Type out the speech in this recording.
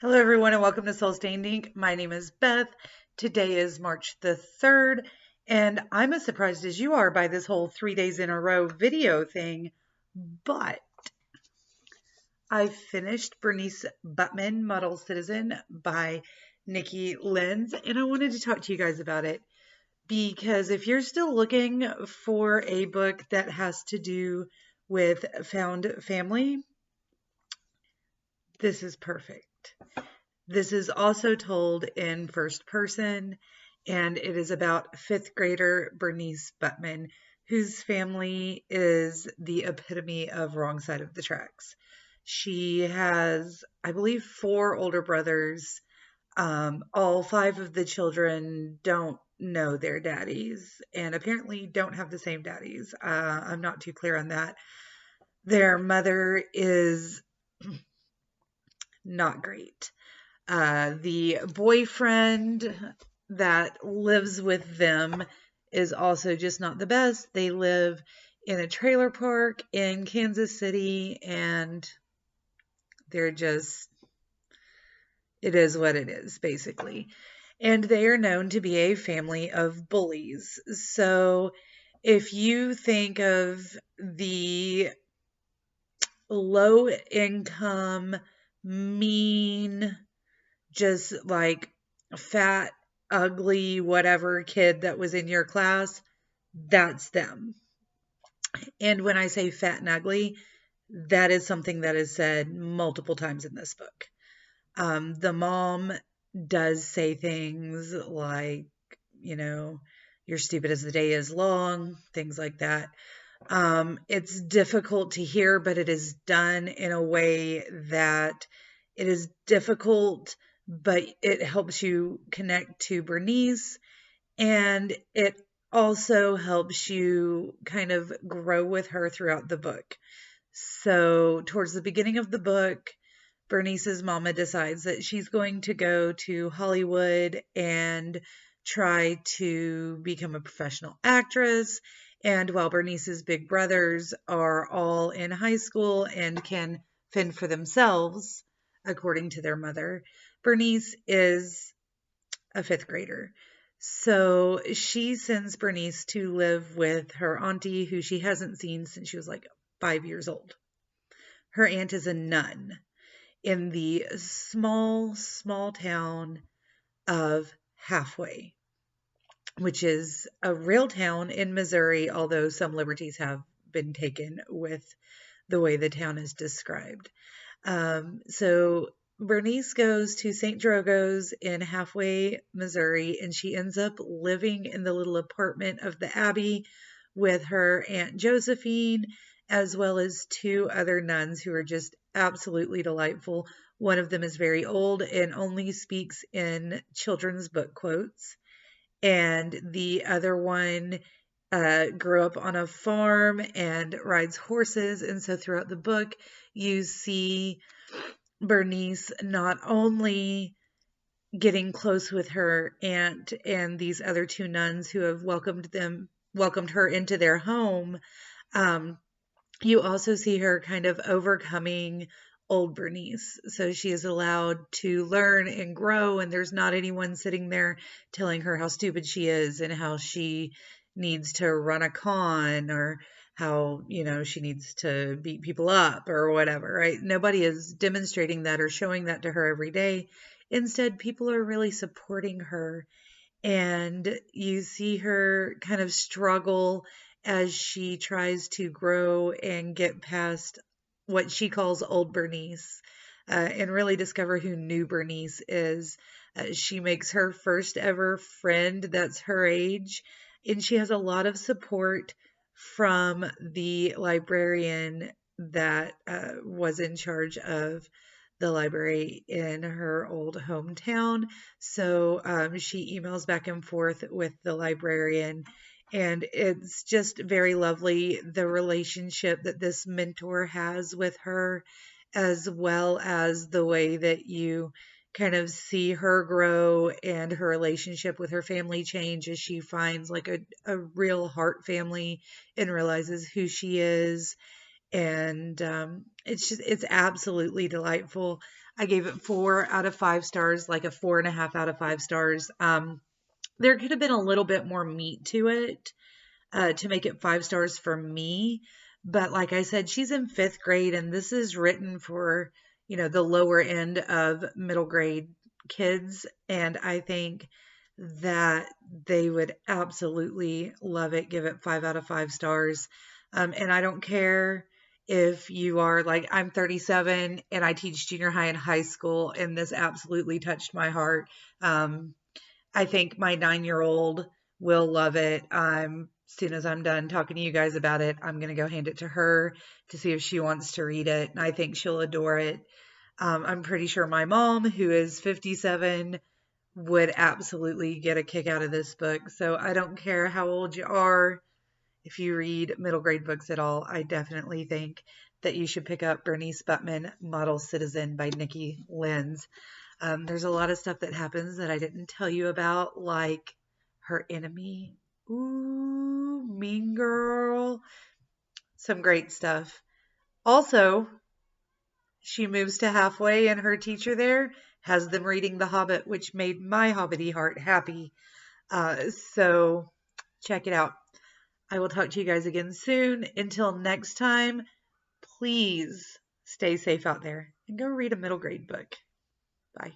Hello, everyone, and welcome to Soul Stained Ink. My name is Beth. Today is March the 3rd, and I'm as surprised as you are by this whole 3 days in a row video thing. But I finished Bernice Buttman, Model Citizen by Nikki Lenz, and I wanted to talk to you guys about it because if you're still looking for a book that has to do with found family, this is perfect. This is also told in first person, and it is about fifth grader Bernice Buttman, whose family is the epitome of wrong side of the tracks. She has, I believe, four older brothers. All five of the children don't know their daddies and apparently don't have the same daddies. I'm not too clear on that. Their mother is not great. The boyfriend that lives with them is also just not the best. They live in a trailer park in Kansas City, and they're just, it is what it is, basically. And they are known to be a family of bullies. So if you think of the low income, mean, just like fat, ugly, whatever kid that was in your class, that's them. And when I say fat and ugly, that is something that is said multiple times in this book. The mom does say things like, you know, you're stupid as the day is long, things like that. It's difficult to hear, but it is done in a way that it is difficult, but it helps you connect to Bernice, and it also helps you kind of grow with her throughout the book. So, towards the beginning of the book, Bernice's mama decides that she's going to go to Hollywood and try to become a professional actress. And while Bernice's big brothers are all in high school and can fend for themselves, according to their mother, Bernice is a fifth grader. So she sends Bernice to live with her auntie, who she hasn't seen since she was like 5 years old. Her aunt is a nun in the small town of Halfway, which is a real town in Missouri, although some liberties have been taken with the way the town is described. So Bernice goes to St. Drogo's in Halfway, Missouri, and she ends up living in the little apartment of the Abbey with her Aunt Josephine, as well as two other nuns who are just absolutely delightful. One of them is very old and only speaks in children's book quotes, and the other one grew up on a farm and rides horses. And so throughout the book, you see Bernice not only getting close with her aunt and these other two nuns who have welcomed her into their home. You also see her kind of overcoming old Bernice. So she is allowed to learn and grow, and there's not anyone sitting there telling her how stupid she is and how she needs to run a con or how, she needs to beat people up or whatever, right? Nobody is demonstrating that or showing that to her every day. Instead, people are really supporting her, and you see her kind of struggle as she tries to grow and get past what she calls old Bernice, and really discover who new Bernice is. She makes her first ever friend that's her age, and she has a lot of support from the librarian that was in charge of the library in her old hometown. So she emails back and forth with the librarian, and it's just very lovely, the relationship that this mentor has with her, as well as the way that you kind of see her grow and her relationship with her family change as she finds like a real heart family and realizes who she is. And it's absolutely delightful. I gave it 4 out of 5 stars, like a 4.5 out of 5 stars. There could have been a little bit more meat to it to make it 5 stars for me. But like I said, she's in 5th grade, and this is written for, the lower end of middle grade kids. And I think that they would absolutely love it, give it 5 out of 5 stars. And I don't care if you are like, I'm 37 and I teach junior high and high school, and this absolutely touched my heart. I think my 9-year-old will love it. As soon as I'm done talking to you guys about it, I'm going to go hand it to her to see if she wants to read it. And I think she'll adore it. I'm pretty sure my mom, who is 57, would absolutely get a kick out of this book. So I don't care how old you are. If you read middle grade books at all, I definitely think that you should pick up Bernice Buttman, Model Citizen by Nikki Lenz. There's a lot of stuff that happens that I didn't tell you about, like her enemy. Ooh, mean girl. Some great stuff. Also, she moves to halfway, and her teacher there has them reading The Hobbit, which made my hobbity heart happy. So check it out. I will talk to you guys again soon. Until next time, please stay safe out there and go read a middle grade book. Bye.